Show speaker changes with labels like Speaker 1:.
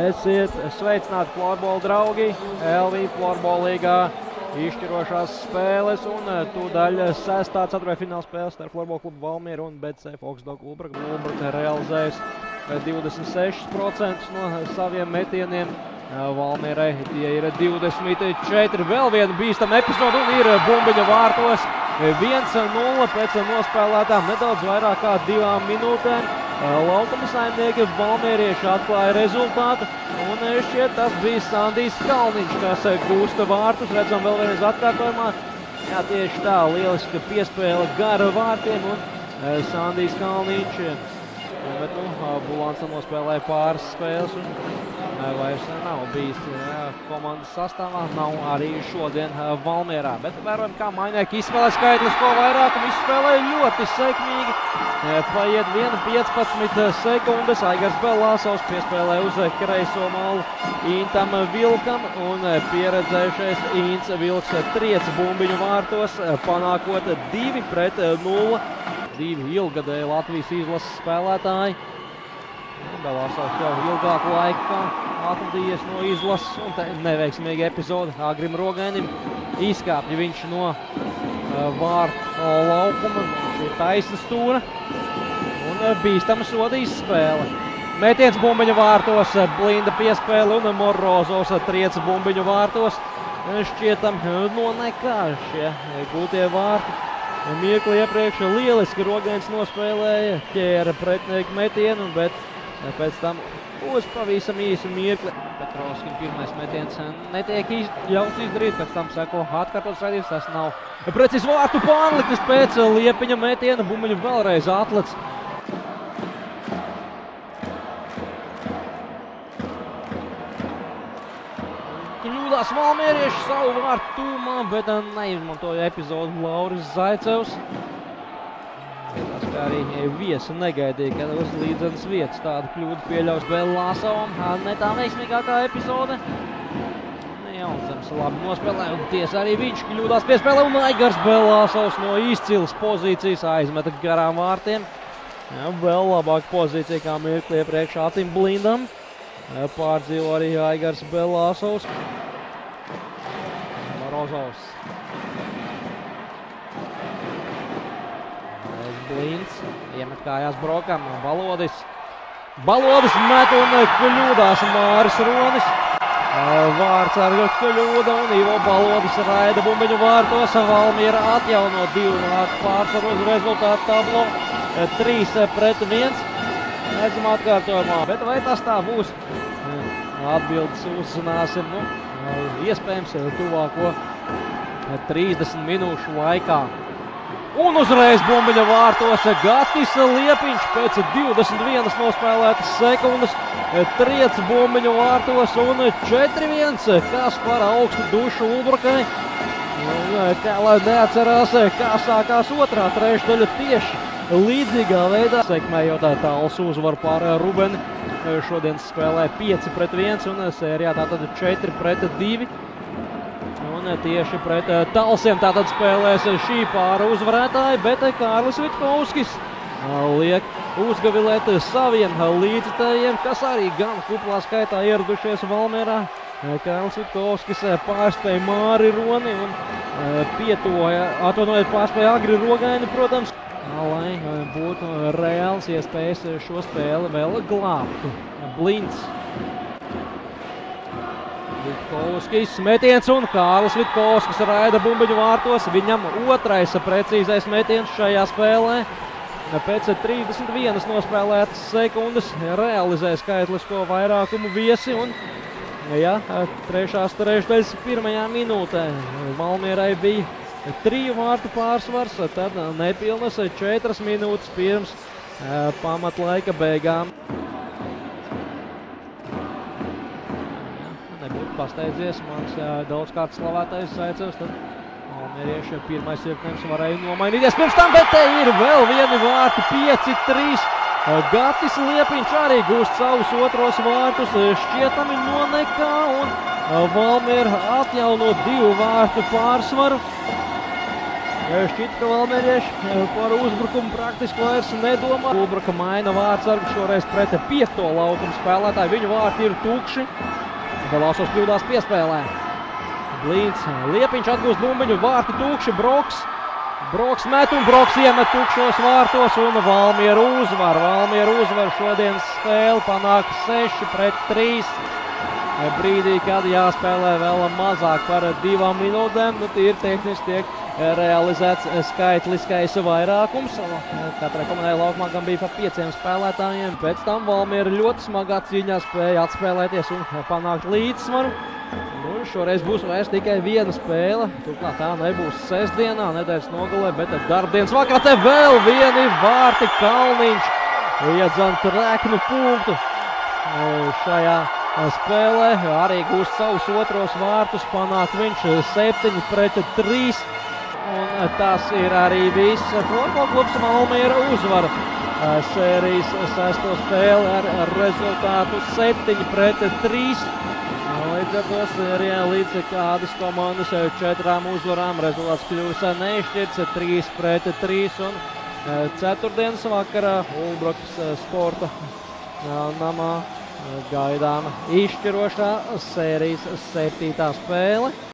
Speaker 1: Esiet sveicināti florbola draugi, LV florbola līgā izšķirošās spēles un tūdaļ 6. ceturtfināla spēles starp Florbola klubu Valmiera un BC Foxdog Ulbruk. Ulbruk realizējis 26% no saviem metieniem. Valmierai tie ir 24. Vēl viena bīstama epizoda un ir bumbiņa vārtos 1-0 pēc nospēlētām nedaudz vairāk kā 2 minūtēm. Laukuma saimnieki valmierieši atklāja rezultātu un šķiet tas bija Sandijs Kalniņš, kas gūsta vārtus. Redzam vēl vienreiz atkārtojumā. Jā, tieši tā, lieliska piespēle gara vārtiem un Sandijs Kalniņš. Bet Bulāns nospēlēja pāris spēles un vairs nav bijis komandas sastāvā, nav arī šodien Valmierā. Bet vērojam, kā Mainieki izspēlē skaitlisko vairākumu, izspēlēja ļoti sekmīgi. Paiet 1,15 sekundes, Aigars Belāsovs piespēlē uz kreiso malu Intam Vilkam un pieredzējušais Ints Vilks triec bumbiņu vārtos, panākot 2-0. 2 ilgadēji Latvijas izlases spēlētāji. Belāsovs jau ilgāku laiku atvadījies no izlases un neveiksmīga epizode Agrim Rogainim. Izkāpja viņš no vārtu laukuma, ir taisna stūra un bīstama soda izspēle. Metiens bumbiņu vārtos, blinda piespēle un Morozovs triec bumbiņu vārtos. Šķietam no nekā šie gūtie vārti. Mirkli iepriekš lieliski Rogains nospēlēja, ķēra pretinieku metienu, bet pēc tam uz pavisam īsu mirkli. Petrovskim pirmais metiens netiek ļauts izdarīt, pēc tam seko atkārtots raidījums, tas nav precīzi vārtu pārliknis pēc Liepiņa metiena, bumbiņu vēlreiz atlec. Kļūdās valmierieši savu vārtu tūmā, bet neizmantoja epizodu Lauris Zaicevs. Tas kā arī viesi negaidīja, kad uz līdzenas vietas tādu kļūdu pieļaus Belāsovam. Ne tā veiksmīgākā epizode. Jaunzems labi nospēlē un tiesa arī viņš kļūdās piespēlē un Aigars Belāsovs no izcils pozīcijas aizmeta garām vārtiem. Vēl labāka pozīcija kā mirkli iepriekš Atim Blindam. Pārdzīvo arī Aigars Belāsovs. Morozovs. Blinds. Iemet kājās Brokam. Balodis met un kļūdās Māris Ronis. Vārds ar kļūda un Ivo Balodis raida bumbiņu vārtos. Valmiera atjauno 2 vārtu pārsvaru uz rezultātu tablo. 3-1. Redzam atkārtojumā, bet vai tas tā būs? Atbildes uzzināsim, iespējams tuvāko 30 minūšu laikā. Un uzreiz bumbiņa vārtos Gatis Liepiņš pēc 21 nospēlētas sekundes triec bumbiņu vārtos un 4-1, kas par augstu dušu Ulbrukai. Kā lai neatcerās, kā sākās otrā trešdaļa tieši līdzīgā veidā, sekmējot tāls uzvaru pār Rubeni. Šodien spēlē 5-1 un sērijā tātad 4-2. Un tieši pret Talsiem tātad spēlēs šī pāra uzvarētāji, bet Kārlis Vitkovskis liek uzgavilēt saviem līdzitējiem, kas arī gan kuplā skaitā ieradušies Valmierā. Kārlis Vitkovskis pārspēja Māri Roni un pārspēja Agri Rogaini, protams, lai būtu reāls iespējas šo spēli vēl glābt. Blinds. Vitkovskis metiens un Kārlis Vitkovskis raida bumbiņu vārtos. Viņam otrais precīzais metiens šajā spēlē. Pēc 31 nospēlētas sekundes realizē skaitlisko vairākumu viesi un trešās trešdaļas pirmajā minūtē Valmierai bija 3 vārtu pārsvars, tad nepilnas 4 minūtes pirms pamatlaika beigām. Nebūtu pasteidzies mans daudzkārt slavētais Zaicevs, tad valmierieši pirmais virknēms varēja nomainīties pirms tam, bet te ir vēl vieni vārti, 5-3. Gatis Liepiņš arī gūst savus otros vārtus, šķietami no nekā, un Valmiera atjauno 2 vārtu pārsvaru. Šķiet, ka valmērieši par uzbrukumu praktiski vairs nedomā. Ulbraka maina vārtsargu šoreiz pret 5. laukumu spēlētāju. Viņu vārti ir tukši. Belāšos kļūdās piespēlē. Blīns, Liepiņš atgūst bumbiņu, vārti tukši, Broks met un Broks iemet tukšos vārtos un Valmiera uzvar. Valmiera uzvar šodienas spēli, panāk 6-3. Brīdī, kad jāspēlē vēl mazāk par 2 minūtēm, tīri tehniski tiek realizēts skaitliskais vairākums. Katrai komandai laukumā gan bija pa 5 spēlētājiem. Pēc tam Valmiera ļoti smagā cīņā spēja atspēlēties un panākt līdzsvaru. Un šoreiz būs vairs tikai 1 spēle. Turklāt tā nebūs sestdienā, nedēļas nogalē, bet darbdienas vakarā te vēl 1 vārti. Kalniņš iedzan treknu punktu šajā spēlē. Arī gūst savus otros vārtus, panāk viņš 7-3. Un tas ir arī viss. Florbola klubs Valmiera uzvar sērijas 6. spēli ar rezultātu 7-3. Līdz ar to sērijā līdz kādas komandas 4 uzvarām rezultāts kļūs nešķirts 3-3. Un ceturtdienas vakarā Ulbrakas sporta namā gaidāma izšķirošā sērijas 7. spēle.